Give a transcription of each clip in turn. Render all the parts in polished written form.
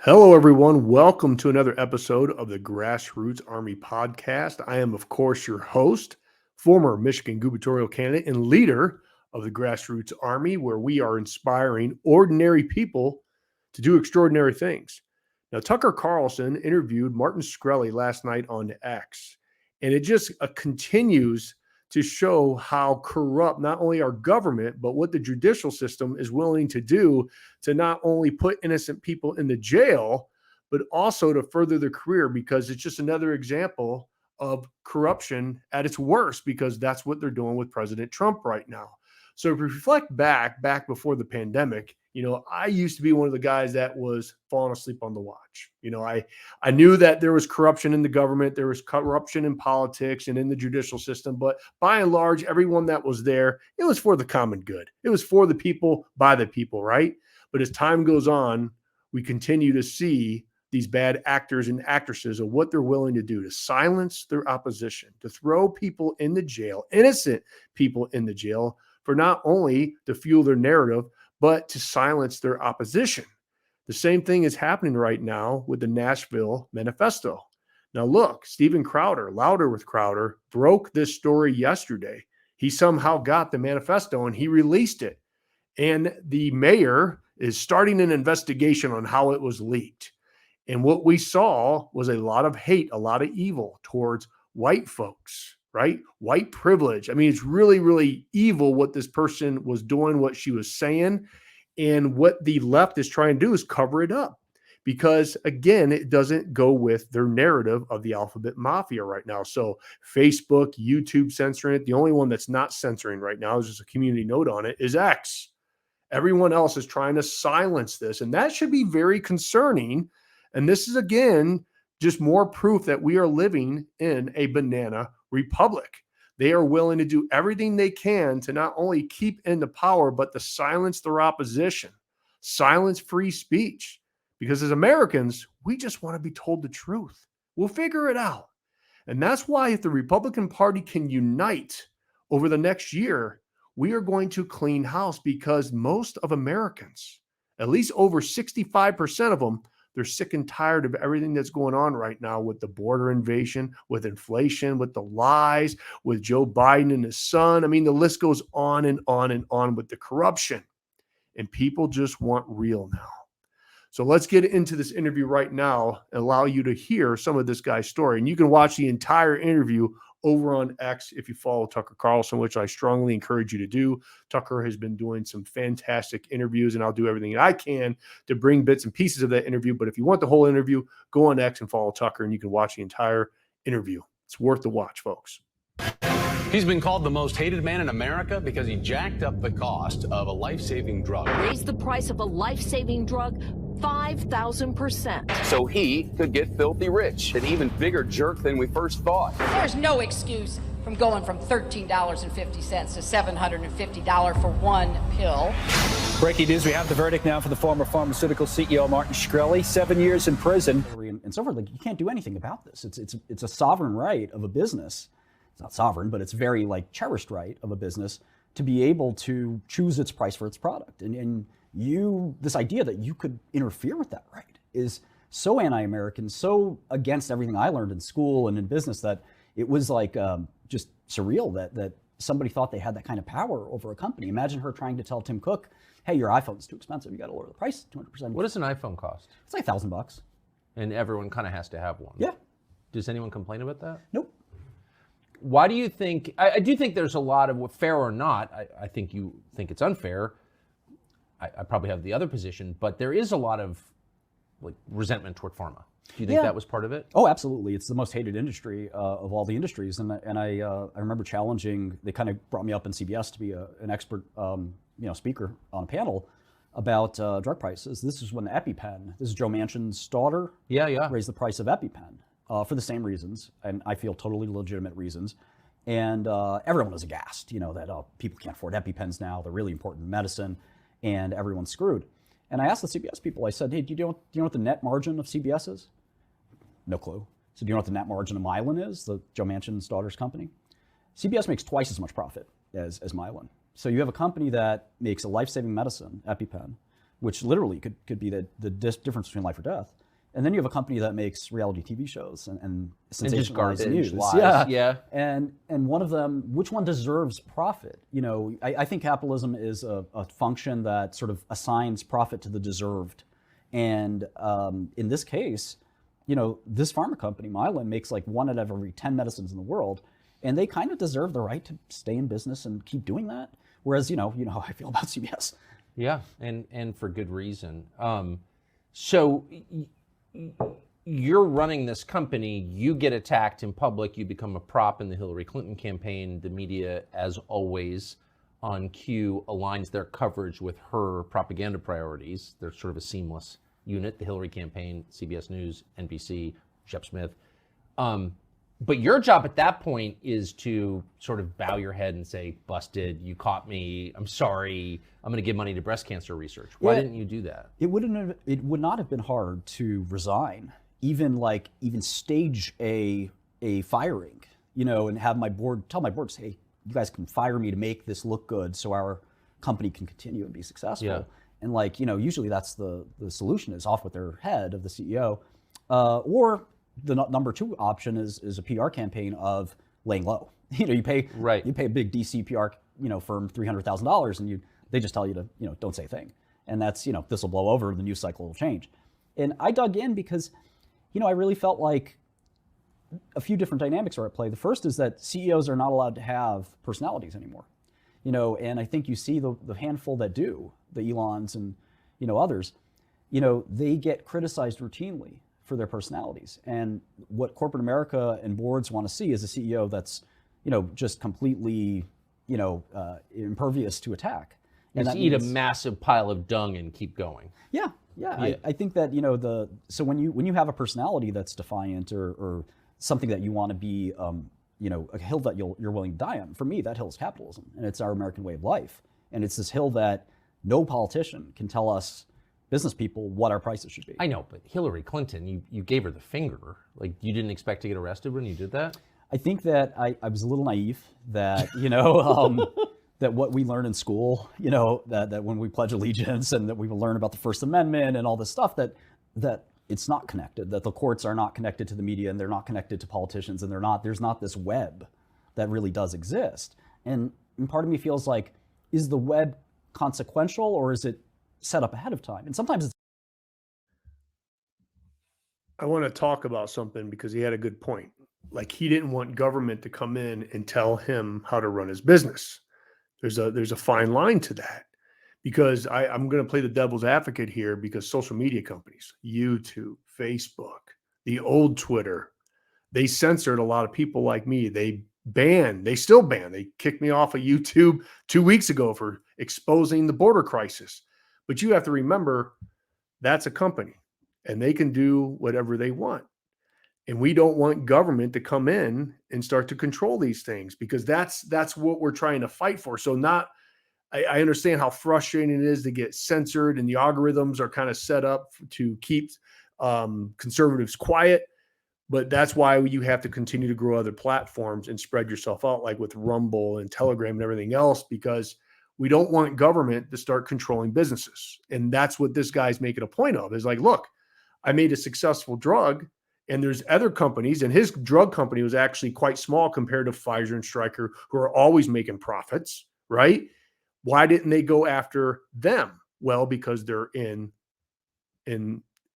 Hello, everyone. Welcome to another episode of the Grassroots Army podcast. I am, of course, your host, former Michigan gubernatorial candidate and leader of the Grassroots Army, where we are inspiring ordinary people to do extraordinary things. Now, Tucker Carlson interviewed Martin Shkreli last night on X, and it just continues to show how corrupt not only our government, but what the judicial system is willing to do to not only put innocent people in the jail, but also to further their career, because it's just another example of corruption at its worst, because that's what they're doing with President Trump right now. So if we reflect back before the pandemic, I used to be one of the guys that was falling asleep on the watch. I knew that there was corruption in the government, there was corruption in politics and in the judicial system, but by and large, everyone that was there, it was for the common good. It was for the people, by the people, right? But as time goes on, we continue to see these bad actors and actresses of what they're willing to do to silence their opposition, to throw people in the jail, innocent people in the jail, for not only to fuel their narrative, but to silence their opposition. The same thing is happening right now with the Nashville Manifesto. Now look, Steven Crowder, Louder with Crowder, broke this story yesterday. He somehow got the manifesto and he released it. And the mayor is starting an investigation on how it was leaked. And what we saw was a lot of hate, a lot of evil towards white folks, right? White privilege. I mean, it's really, really evil what this person was doing, what she was saying. And what the left is trying to do is cover it up. Because again, it doesn't go with their narrative of the alphabet mafia right now. So Facebook, YouTube censoring it. The only one that's not censoring right now is just a community note on it is X. Everyone else is trying to silence this. And that should be very concerning. And this is, again, just more proof that we are living in a banana republic. They are willing to do everything they can to not only keep in the power, but to silence their opposition, silence free speech. Because as Americans, we just want to be told the truth. We'll figure it out. And that's why if the Republican Party can unite over the next year, we are going to clean house, because most of Americans, at least over 65% of them, they're sick and tired of everything that's going on right now with the border invasion, with inflation, with the lies, with Joe Biden and his son. I mean, the list goes on and on and on with the corruption. And people just want real now. So let's get into this interview right now and allow you to hear some of this guy's story. And you can watch the entire interview over on X if you follow Tucker Carlson, which I strongly encourage you to do. Tucker has been doing some fantastic interviews, and I'll do everything I can to bring bits and pieces of that interview. But if you want the whole interview, go on X and follow Tucker, and you can watch the entire interview. It's worth the watch, folks. He's been called the most hated man in America because he jacked up the cost of a life-saving drug. Raised the price of a life-saving drug 5,000%. So he could get filthy rich, an even bigger jerk than we first thought. There's no excuse from going from $13.50 to $750 for one pill. Breaking news, we have the verdict now for the former pharmaceutical CEO Martin Shkreli, 7 years in prison. And so forth. Like, you can't do anything about this. It's a sovereign right of a business. It's not sovereign, but it's very cherished right of a business to be able to choose its price for its product. And this idea that you could interfere with that right is so anti-American, so against everything I learned in school and in business, that it was just surreal that somebody thought they had that kind of power over a company. Imagine her trying to tell Tim Cook, hey, your iPhone's too expensive. You got to lower the price 200%. What does an iPhone cost? It's like $1,000. And everyone kind of has to have one. Yeah. Does anyone complain about that? Nope. Why do you think, I do think there's a lot of, fair or not, I think you think it's unfair. I probably have the other position, but there is a lot of resentment toward pharma. Do you think that was part of it? Oh, absolutely. It's the most hated industry of all the industries. And I remember challenging, they kind of brought me up in CBS to be an expert speaker on a panel about drug prices. This is when the EpiPen, this is Joe Manchin's daughter, raised the price of EpiPen for the same reasons, and I feel totally legitimate reasons. And everyone was aghast, that people can't afford EpiPens now. They're really important medicine, and everyone's screwed. And I asked the CBS people, I said, hey, do you know what the net margin of CBS is? No clue. So do you know what the net margin of Mylan is, the Joe Manchin's daughter's company? CBS makes twice as much profit as Mylan. So you have a company that makes a life-saving medicine, EpiPen, which literally could be the difference between life or death. And then you have a company that makes reality TV shows and just sensationalized garbage, news. lies, yeah. And one of them, which one deserves profit? I think capitalism is a function that sort of assigns profit to the deserved. And in this case, this pharma company, Mylan, makes like 1 out of every 10 medicines in the world, and they kind of deserve the right to stay in business and keep doing that. Whereas, you know how I feel about CBS. Yeah, and for good reason. So you're running this company, you get attacked in public, you become a prop in the Hillary Clinton campaign. The media, as always, on cue, aligns their coverage with her propaganda priorities. They're sort of a seamless unit, the Hillary campaign, CBS News, NBC, Shep Smith. But your job at that point is to sort of bow your head and say, busted, you caught me, I'm sorry, I'm going to give money to breast cancer research. Why didn't you do that? It would not have been hard to resign, even stage a firing, and have tell my board, hey, you guys can fire me to make this look good so our company can continue and be successful. Yeah. And usually that's the solution, is off with their head of the CEO. Or the number 2 option is a PR campaign of laying low. You pay a big DC PR firm $300,000 and they just tell you to don't say a thing, and that's this will blow over, the news cycle will change. And I dug in because I really felt like a few different dynamics are at play. The first is that CEOs are not allowed to have personalities anymore, and I think you see the handful that do, the Elons and others, they get criticized routinely for their personalities. And what corporate America and boards want to see is a CEO that's, just completely, impervious to attack. And just eat a massive pile of dung and keep going. Yeah. I think that, so when you have a personality that's defiant or something that you want to be, a hill that you're willing to die on, for me, that hill is capitalism, and it's our American way of life. And it's this hill that no politician can tell us, business people, what our prices should be. I know, but Hillary Clinton, you gave her the finger. Like, you didn't expect to get arrested when you did that? I think that I was a little naive that, that what we learn in school, that when we pledge allegiance and that we will learn about the First Amendment and all this stuff, that it's not connected, that the courts are not connected to the media and they're not connected to politicians, and there's not this web that really does exist. And part of me feels like, is the web consequential, or is it set up ahead of time? And sometimes it's... I want to talk about something because he had a good point. Like, he didn't want government to come in and tell him how to run his business. There's a fine line to that, because I'm going to play the devil's advocate here, because social media companies, YouTube, Facebook, the old Twitter, they censored a lot of people like me. They still ban. They kicked me off of YouTube 2 weeks ago for exposing the border crisis. But you have to remember, that's a company and they can do whatever they want. And we don't want government to come in and start to control these things, because that's what we're trying to fight for. So I understand how frustrating it is to get censored, and the algorithms are kind of set up to keep conservatives quiet. But that's why you have to continue to grow other platforms and spread yourself out, like with Rumble and Telegram and everything else, because we don't want government to start controlling businesses. And that's what this guy's making a point of, is like, look, I made a successful drug, and there's other companies, and his drug company was actually quite small compared to Pfizer and Stryker, who are always making profits, right? Why didn't they go after them? Well, because they're in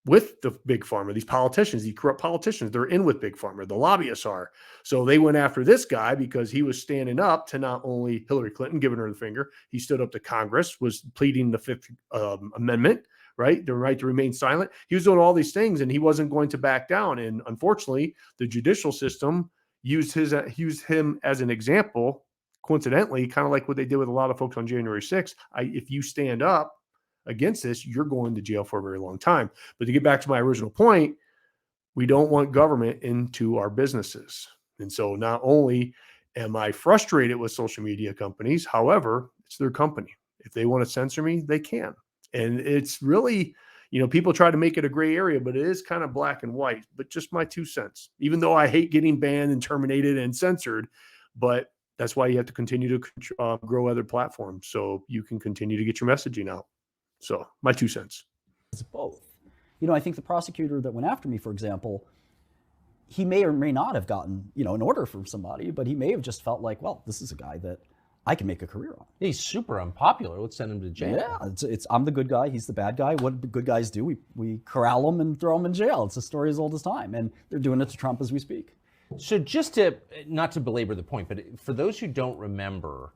with the big pharma. These politicians, these corrupt politicians, they're in with big pharma. The lobbyists are. So they went after this guy because he was standing up to not only Hillary Clinton, giving her the finger, he stood up to Congress, was pleading the Fifth Amendment, right? The right to remain silent. He was doing all these things, and he wasn't going to back down. And unfortunately, the judicial system used him as an example, coincidentally, kind of like what they did with a lot of folks on January 6th. If you stand up against this, you're going to jail for a very long time. But to get back to my original point, we don't want government into our businesses. And so not only am I frustrated with social media companies, however, it's their company. If they want to censor me, they can. And it's really, people try to make it a gray area, but it is kind of black and white. But just my 2 cents, even though I hate getting banned and terminated and censored, but that's why you have to continue to grow other platforms so you can continue to get your messaging out. So my 2 cents. It's both. You know, I think the prosecutor that went after me, for example, he may or may not have gotten, you know, an order from somebody, but he may have just felt like, well, this is a guy that I can make a career on. He's super unpopular. Let's send him to jail. Yeah, it's I'm the good guy, he's the bad guy. What do good guys do? We corral them and throw them in jail. It's a story as old as time, and they're doing it to Trump as we speak. So just to, not to belabor the point, but for those who don't remember,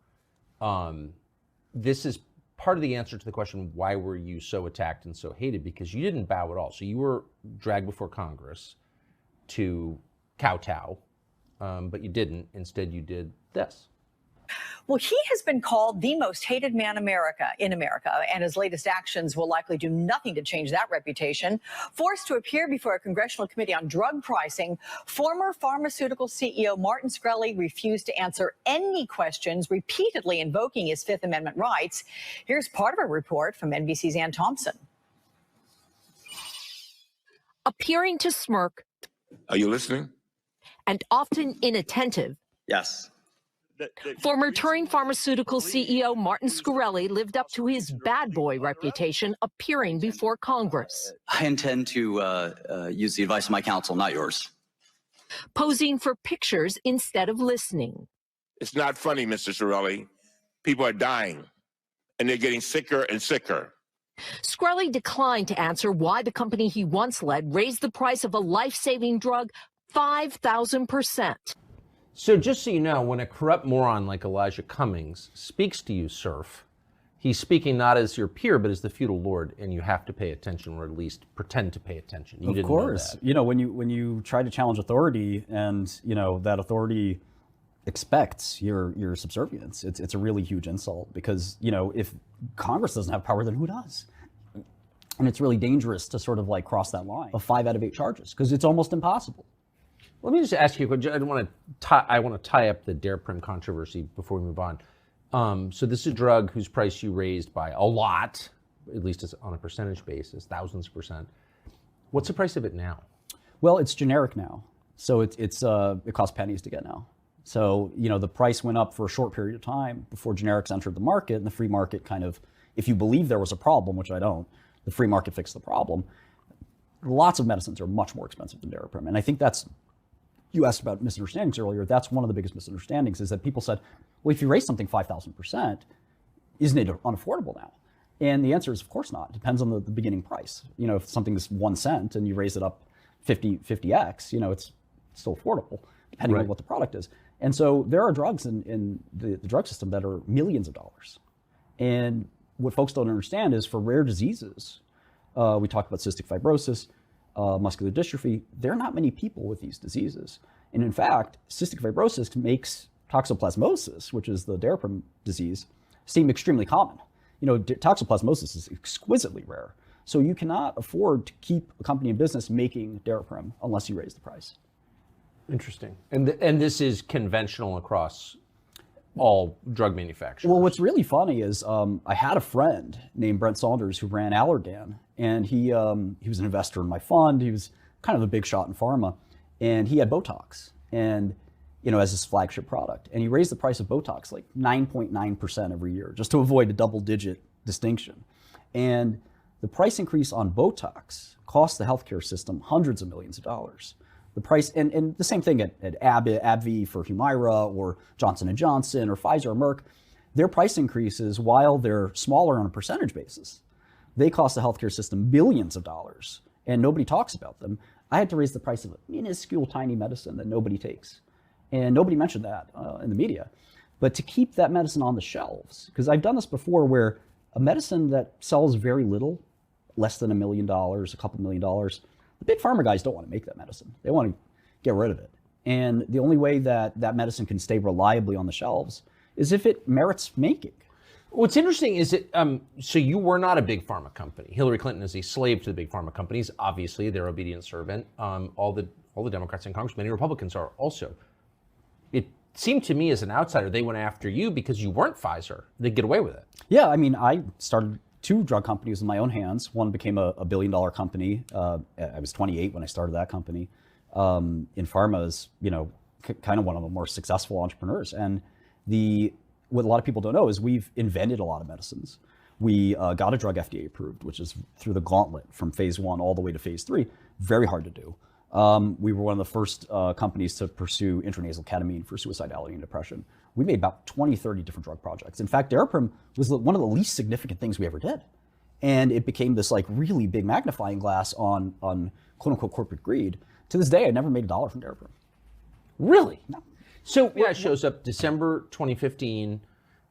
this is part of the answer to the question, why were you so attacked and so hated? Because you didn't bow at all. So you were dragged before Congress to kowtow, but you didn't. Instead, you did this. Well, he has been called the most hated man in America, and his latest actions will likely do nothing to change that reputation. Forced to appear before a congressional committee on drug pricing, former pharmaceutical CEO Martin Shkreli refused to answer any questions, repeatedly invoking his Fifth Amendment rights. Here's part of a report from NBC's Ann Thompson. Appearing to smirk. Are you listening? And often inattentive. Yes. Former Turing Pharmaceutical CEO Martin Shkreli lived up to his bad boy reputation appearing before Congress. I intend to use the advice of my counsel, not yours. Posing for pictures instead of listening. It's not funny, Mr. Shkreli. People are dying, and they're getting sicker and sicker. Shkreli declined to answer why the company he once led raised the price of a life-saving drug 5,000%. So just so you know, when a corrupt moron like Elijah Cummings speaks to you, Surf, he's speaking not as your peer, but as the feudal lord, and you have to pay attention, or at least pretend to pay attention. You didn't know that. You know, when you try to challenge authority, and you know that authority expects your subservience, it's a really huge insult, because you know, if Congress doesn't have power, then who does? And it's really dangerous to sort of like cross that line of 5 out of 8 charges, because it's almost impossible. Let me just ask you, I want to tie up the Daraprim controversy before we move on. So this is a drug whose price you raised by a lot, at least on a percentage basis, thousands of percent. What's the price of it now? Well, it's generic now, so it costs pennies to get now. So you know the price went up for a short period of time before generics entered the market, and the free market kind of, if you believe there was a problem, which I don't, the free market fixed the problem. Lots of medicines are much more expensive than Daraprim, and I think that's. You asked about misunderstandings earlier. That's one of the biggest misunderstandings, is that people said, well, if you raise something 5,000%, isn't it unaffordable now? And the answer is, of course not. It depends on the beginning price. You know, if something is 1 cent and you raise it up 50x, you know, it's still affordable, depending on what the product is. And so there are drugs in the drug system that are millions of dollars. And what folks don't understand is, for rare diseases, we talk about cystic fibrosis, muscular dystrophy, there are not many people with these diseases. And in fact, cystic fibrosis makes toxoplasmosis, which is the Daraprim disease, seem extremely common. You know, toxoplasmosis is exquisitely rare. So you cannot afford to keep a company in business making Daraprim unless you raise the price. Interesting. And this is conventional across all drug manufacturers. Well, what's really funny is I had a friend named Brent Saunders who ran Allergan, and he was an investor in my fund. He was kind of a big shot in pharma, and he had Botox, and you know, as his flagship product. And he raised the price of Botox like 9.9% every year, just to avoid a double-digit distinction. And the price increase on Botox cost the healthcare system hundreds of millions of dollars. The price, and the same thing at AbbVie for Humira, or Johnson & Johnson, or Pfizer, or Merck, their price increases, while they're smaller on a percentage basis, they cost the healthcare system billions of dollars, and nobody talks about them. I had to raise the price of a minuscule, tiny medicine that nobody takes, and nobody mentioned that in the media. But to keep that medicine on the shelves, because I've done this before, where a medicine that sells very little, less than $1 million, a couple $1 million, the big pharma guys don't want to make that medicine. They want to get rid of it. And the only way that that medicine can stay reliably on the shelves is if it merits making. What's interesting is that, so you were not a big pharma company. Hillary Clinton is a slave to the big pharma companies. Obviously, they're obedient servant. All the Democrats in Congress, many Republicans are also. It seemed to me as an outsider, they went after you because you weren't Pfizer. They'd get away with it. Yeah, I mean, I started 2 drug companies in my own hands. One became a $1 billion company. I was 28 when I started that company. In pharma is, you know, kind of one of the more successful entrepreneurs. And what a lot of people don't know is we've invented a lot of medicines. We got a drug FDA approved, which is through the gauntlet from phase 1 all the way to phase 3. Very hard to do. We were one of the first companies to pursue intranasal ketamine for suicidality and depression. We made about 20, 30 different drug projects. In fact, Daraprim was one of the least significant things we ever did. And it became this like really big magnifying glass on quote unquote corporate greed. To this day, I never made $1 from Daraprim. Really? No. So it shows up December 2015.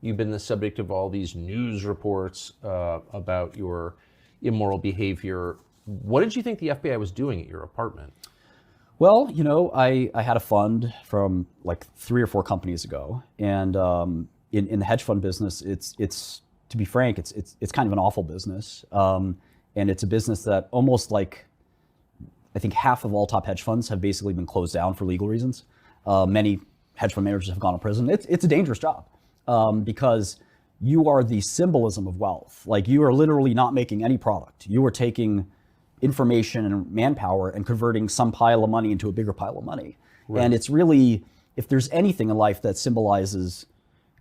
You've been the subject of all these news reports about your immoral behavior. What did you think the FBI was doing at your apartment? Well, I had a fund from like 3 or 4 companies ago, and in the hedge fund business, it's to be frank, it's kind of an awful business, and it's a business that almost like I think half of all top hedge funds have basically been closed down for legal reasons. Many hedge fund managers have gone to prison. It's a dangerous job because you are the symbolism of wealth. Like you are literally not making any product. You are taking information and manpower and converting some pile of money into a bigger pile of money. Right. And it's really, if there's anything in life that symbolizes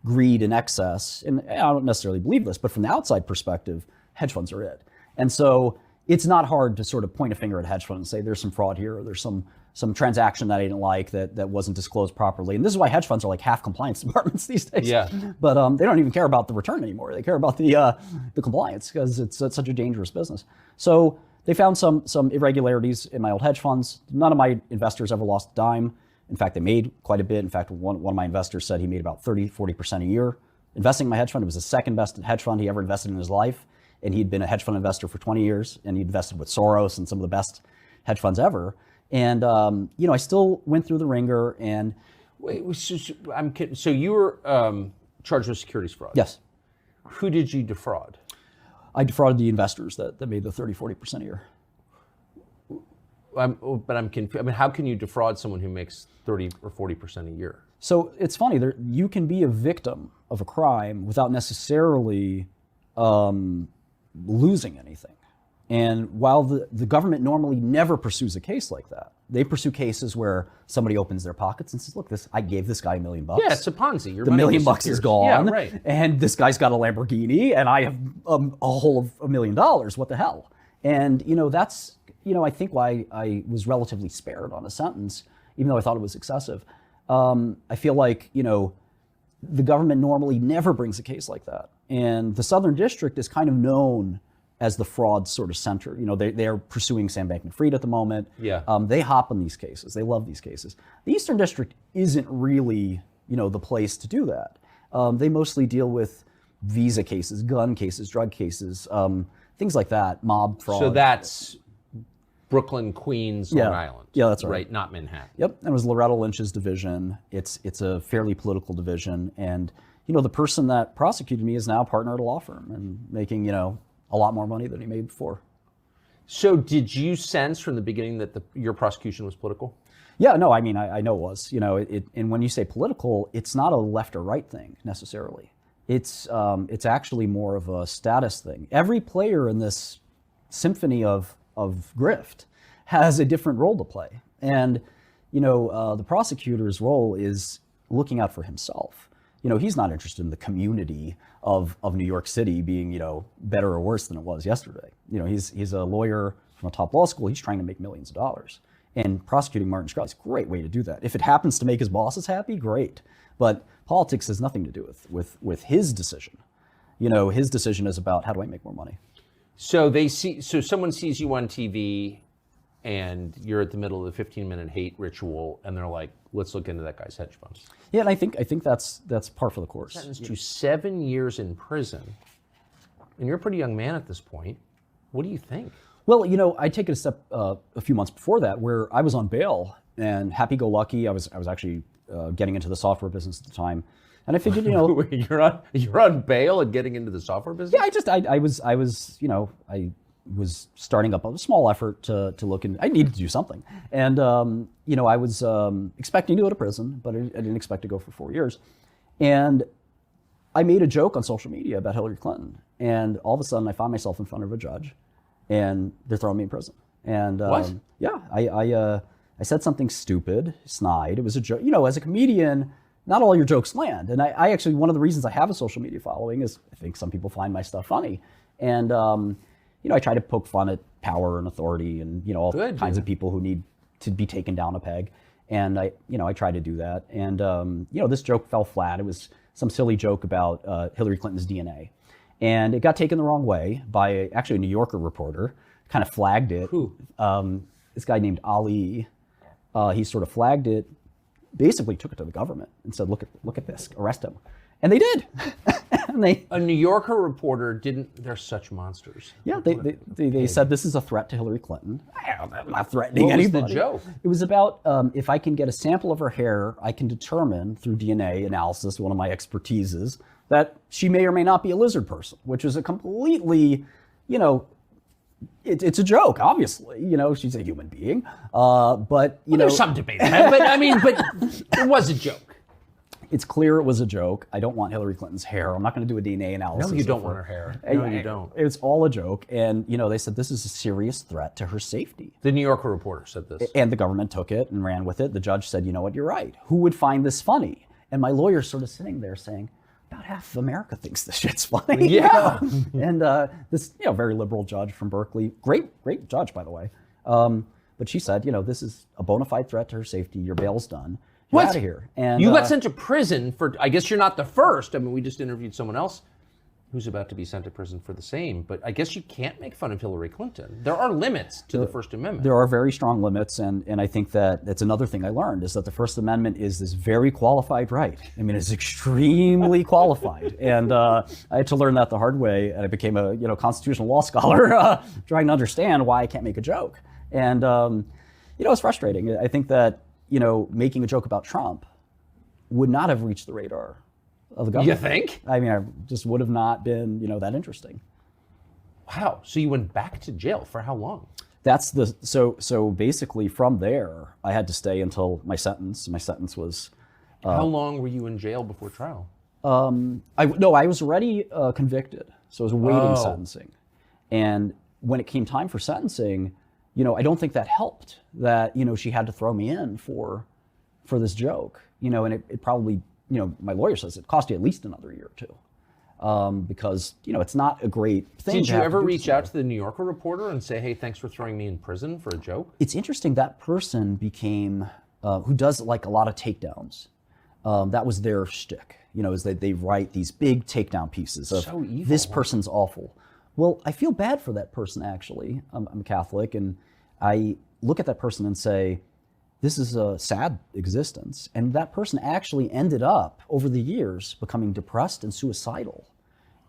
greed and excess, and I don't necessarily believe this, but from the outside perspective, hedge funds are it. And so it's not hard to sort of point a finger at a hedge fund and say there's some fraud here, or there's some transaction that I didn't like that wasn't disclosed properly. And this is why hedge funds are like half compliance departments these days. Yeah. But they don't even care about the return anymore. They care about the compliance because it's such a dangerous business. So they found some irregularities in my old hedge funds. None of my investors ever lost a dime. In fact, they made quite a bit. In fact, one of my investors said he made about 30-40% a year investing in my hedge fund. It was the second best hedge fund he ever invested in his life. And he'd been a hedge fund investor for 20 years, and he invested with Soros and some of the best hedge funds ever. And I still went through the ringer. And wait, I'm kidding. So you were charged with securities fraud? Yes. Who did you defraud? I defrauded the investors that made the 30-40% a year. But I'm confused. I mean, how can you defraud someone who makes 30 or 40% a year? So it's funny. You can be a victim of a crime without necessarily losing anything. And while the government normally never pursues a case like that, they pursue cases where somebody opens their pockets and says, look, I gave this guy $1 million. Yeah, it's a Ponzi. The $1 million is gone. Yeah, right. And this guy's got a Lamborghini and I have a whole of $1 million. What the hell? And, that's, I think why I was relatively spared on a sentence, even though I thought it was excessive. I feel like, the government normally never brings a case like that. And the Southern District is kind of known as the fraud sort of center. They're pursuing Sam Bankman-Fried at the moment. Yeah. They hop on these cases. They love these cases. The Eastern District isn't really, the place to do that. They mostly deal with visa cases, gun cases, drug cases, things like that, mob fraud. So that's Brooklyn, Queens, Long Island. Yeah, that's right. Right, not Manhattan. Yep, and it was Loretta Lynch's division. It's a fairly political division. And, the person that prosecuted me is now a partner at a law firm and making, a lot more money than he made before. So did you sense from the beginning that your prosecution was political? Yeah, no, I mean, I know it was. And when you say political, it's not a left or right thing necessarily. It's actually more of a status thing. Every player in this symphony of grift has a different role to play. And, the prosecutor's role is looking out for himself. He's not interested in the community of New York City being, better or worse than it was yesterday. He's a lawyer from a top law school. He's trying to make millions of dollars. And prosecuting Martin Shkreli is a great way to do that. If it happens to make his bosses happy, great. But politics has nothing to do with his decision. His decision is about how do I make more money. So someone sees you on TV and you're at the middle of the 15-minute hate ritual and they're like, let's look into that guy's hedge funds. Yeah, and I think that's par for the course. Sentenced to 7 years in prison. And you're a pretty young man at this point. What do you think? Well, I take it a step a few months before that where I was on bail and happy-go-lucky. I was actually getting into the software business at the time. And I figured, you're on bail and getting into the software business? Yeah, I was starting up a small effort to look in. I needed to do something. And, I was expecting to go to prison, but I didn't expect to go for 4 years. And I made a joke on social media about Hillary Clinton. And all of a sudden I found myself in front of a judge and they're throwing me in prison. And what? Yeah, I said something stupid, snide. It was a joke. As a comedian, not all your jokes land. And I actually, one of the reasons I have a social media following is I think some people find my stuff funny. And, I try to poke fun at power and authority and, all kinds of people who need to be taken down a peg. And I try to do that. And, this joke fell flat. It was some silly joke about Hillary Clinton's DNA. And it got taken the wrong way by actually a New Yorker reporter, kind of flagged it. Who? This guy named Ali, he sort of flagged it, basically took it to the government and said, look at this, arrest him. And they did. And a New Yorker reporter didn't, they're such monsters. Yeah, they said this is a threat to Hillary Clinton. I'm not threatening anybody. What was the joke? It was about if I can get a sample of her hair, I can determine through DNA analysis, one of my expertises, that she may or may not be a lizard person, which is a completely, it's a joke, obviously. She's a human being. But, there's some debate on that. But it was a joke. It's clear it was a joke. I don't want Hillary Clinton's hair. I'm not going to do a DNA analysis. No, you don't want her hair. No, you don't. It's all a joke. And, they said this is a serious threat to her safety. The New Yorker reporter said this. And the government took it and ran with it. The judge said, you know what, you're right. Who would find this funny? And my lawyer's sort of sitting there saying, about half of America thinks this shit's funny. Yeah. And this, very liberal judge from Berkeley, great judge, by the way. But she said, this is a bona fide threat to her safety. Your bail's done. Get out of here. And you got sent to prison for, I guess you're not the first. I mean, we just interviewed someone else who's about to be sent to prison for the same. But I guess you can't make fun of Hillary Clinton. There are limits to the First Amendment. There are very strong limits. And I think that's another thing I learned is that the First Amendment is this very qualified right. I mean, it's extremely qualified. And I had to learn that the hard way. And I became a constitutional law scholar trying to understand why I can't make a joke. And, it's frustrating. I think that, making a joke about Trump would not have reached the radar of the government. You think? I mean, I just would have not been, that interesting. Wow. So you went back to jail for how long? That's so basically from there, I had to stay until my sentence. My sentence was. How long were you in jail before trial? I was already convicted, so I was awaiting sentencing. And when it came time for sentencing, I don't think that helped. That she had to throw me in for this joke. And it probably my lawyer says it cost you at least another year or two. Because it's not a great thing. Did you ever reach out to the New Yorker reporter and say, hey, thanks for throwing me in prison for a joke? It's interesting, that person became, who does like a lot of takedowns. That was their shtick, is that they write these big takedown pieces of so evil. This person's awful. Well, I feel bad for that person, actually. I'm Catholic, and I look at that person and say, this is a sad existence. And that person actually ended up, over the years, becoming depressed and suicidal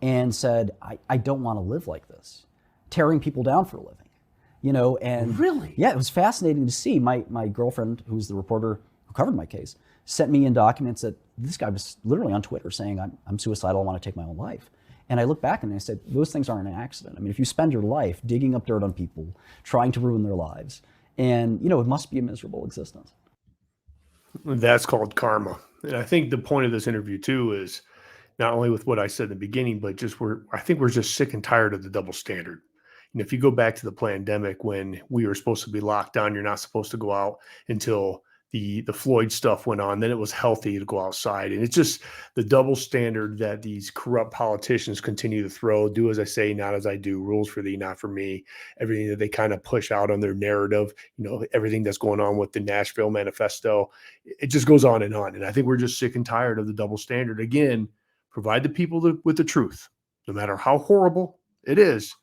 and said, I don't want to live like this, tearing people down for a living. And really? Yeah, it was fascinating to see. My girlfriend, who's the reporter who covered my case, sent me in documents that this guy was literally on Twitter saying, I'm suicidal, I want to take my own life. And I look back and I said, those things aren't an accident. I mean, if you spend your life digging up dirt on people, trying to ruin their lives, and, it must be a miserable existence. That's called karma. And I think the point of this interview, too, is not only with what I said in the beginning, but just I think we're just sick and tired of the double standard. And if you go back to the pandemic when we were supposed to be locked down, you're not supposed to go out until the Floyd stuff went on, then it was healthy to go outside. And it's just the double standard that these corrupt politicians continue to throw, do as I say, not as I do, rules for thee, not for me, everything that they kind of push out on their narrative, everything that's going on with the Nashville manifesto, it just goes on. And I think we're just sick and tired of the double standard. Again, provide the people with the truth, no matter how horrible it is.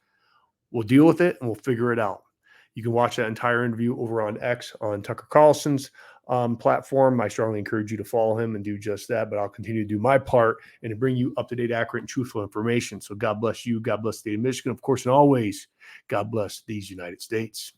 We'll deal with it and we'll figure it out. You can watch that entire interview over on X on Tucker Carlson's platform. I strongly encourage you to follow him and do just that, but I'll continue to do my part and to bring you up-to-date, accurate, and truthful information. So God bless you. God bless the state of Michigan, of course, and always God bless these United States.